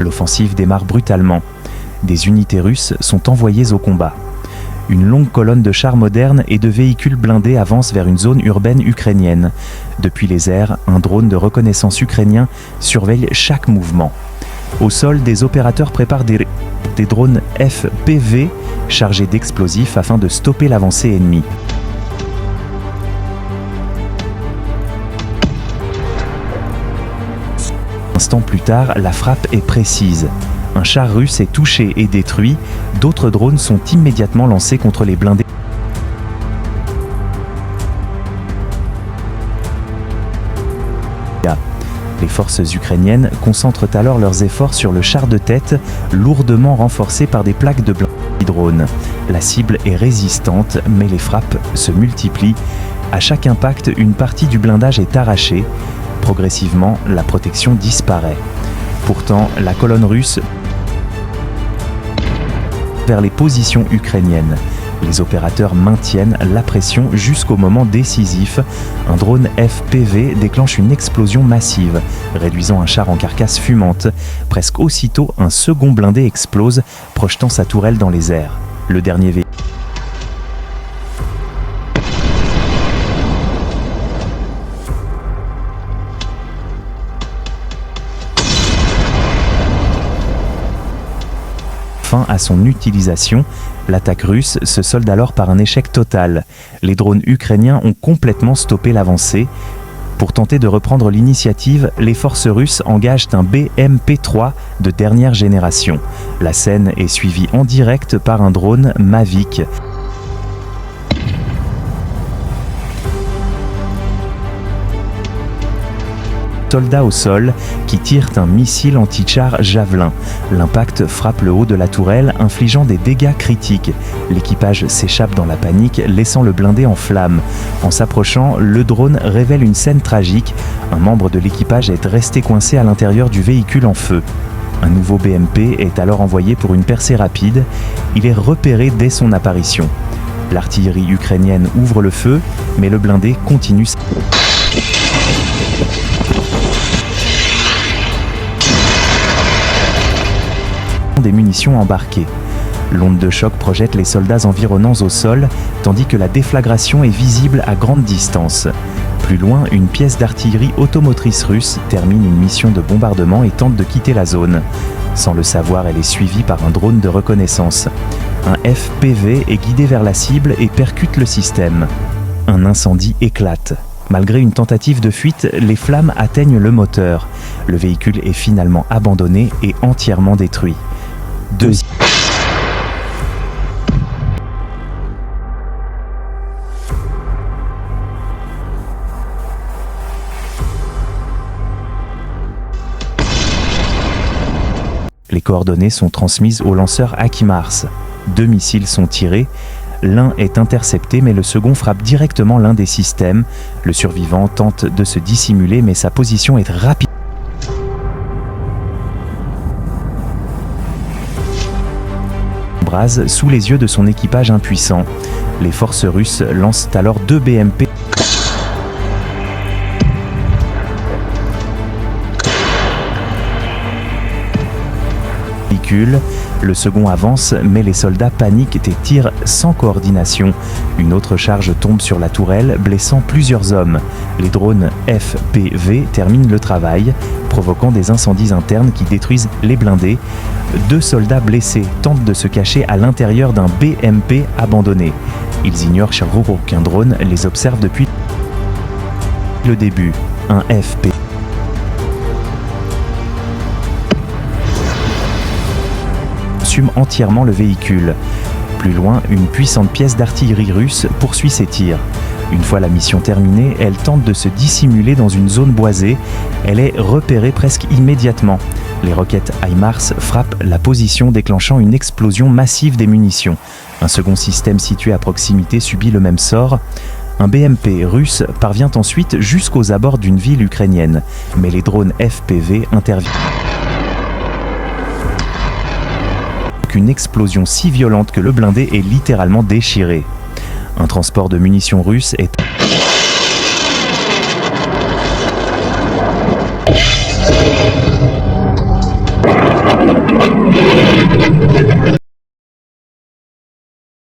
L'offensive démarre brutalement. Des unités russes sont envoyées au combat. Une longue colonne de chars modernes et de véhicules blindés avance vers une zone urbaine ukrainienne. Depuis les airs, un drone de reconnaissance ukrainien surveille chaque mouvement. Au sol, des opérateurs préparent des drones FPV chargés d'explosifs afin de stopper l'avancée ennemie. Un instant plus tard, la frappe est précise. Un char russe est touché et détruit. D'autres drones sont immédiatement lancés contre les blindés. Les forces ukrainiennes concentrent alors leurs efforts sur le char de tête, lourdement renforcé par des plaques de drones. La cible est résistante, mais les frappes se multiplient. À chaque impact, une partie du blindage est arrachée. Progressivement, la protection disparaît. Pourtant, la colonne russe vers les positions ukrainiennes. Les opérateurs maintiennent la pression jusqu'au moment décisif. Un drone FPV déclenche une explosion massive, réduisant un char en carcasse fumante. Presque aussitôt, un second blindé explose, projetant sa tourelle dans les airs. Le dernier véhicule à son utilisation. L'attaque russe se solde alors par un échec total. Les drones ukrainiens ont complètement stoppé l'avancée. Pour tenter de reprendre l'initiative, les forces russes engagent un BMP-3 de dernière génération. La scène est suivie en direct par un drone Mavic. Soldats au sol qui tirent un missile anti-char Javelin. L'impact frappe le haut de la tourelle, infligeant des dégâts critiques. L'équipage s'échappe dans la panique, laissant le blindé en flammes. En s'approchant, le drone révèle une scène tragique. Un membre de l'équipage est resté coincé à l'intérieur du véhicule en feu. Un nouveau BMP est alors envoyé pour une percée rapide. Il est repéré dès son apparition. L'artillerie ukrainienne ouvre le feu, mais le blindé continue. Des munitions embarquées. L'onde de choc projette les soldats environnants au sol, tandis que la déflagration est visible à grande distance. Plus loin, une pièce d'artillerie automotrice russe termine une mission de bombardement et tente de quitter la zone. Sans le savoir, elle est suivie par un drone de reconnaissance. Un FPV est guidé vers la cible et percute le système. Un incendie éclate. Malgré une tentative de fuite, les flammes atteignent le moteur. Le véhicule est finalement abandonné et entièrement détruit. Les coordonnées sont transmises au lanceur HIMARS. 2 missiles sont tirés. L'un est intercepté, mais le second frappe directement l'un des systèmes. Le survivant tente de se dissimuler, mais sa position est rapide. Sous les yeux de son équipage impuissant. Les forces russes lancent alors 2 BMP. Le second avance, mais les soldats paniquent et tirent sans coordination. Une autre charge tombe sur la tourelle, blessant plusieurs hommes. Les drones FPV terminent le travail, provoquant des incendies internes qui détruisent les blindés. 2 soldats blessés tentent de se cacher à l'intérieur d'un BMP abandonné. Ils ignorent qu'un drone les observe depuis le début. Un FPV consume entièrement le véhicule. Plus loin, une puissante pièce d'artillerie russe poursuit ses tirs. Une fois la mission terminée, elle tente de se dissimuler dans une zone boisée. Elle est repérée presque immédiatement. Les roquettes HIMARS frappent la position, déclenchant une explosion massive des munitions. Un second système situé à proximité subit le même sort. Un BMP russe parvient ensuite jusqu'aux abords d'une ville ukrainienne, mais les drones FPV interviennent. Une explosion si violente que le blindé est littéralement déchiré. Un transport de munitions russe est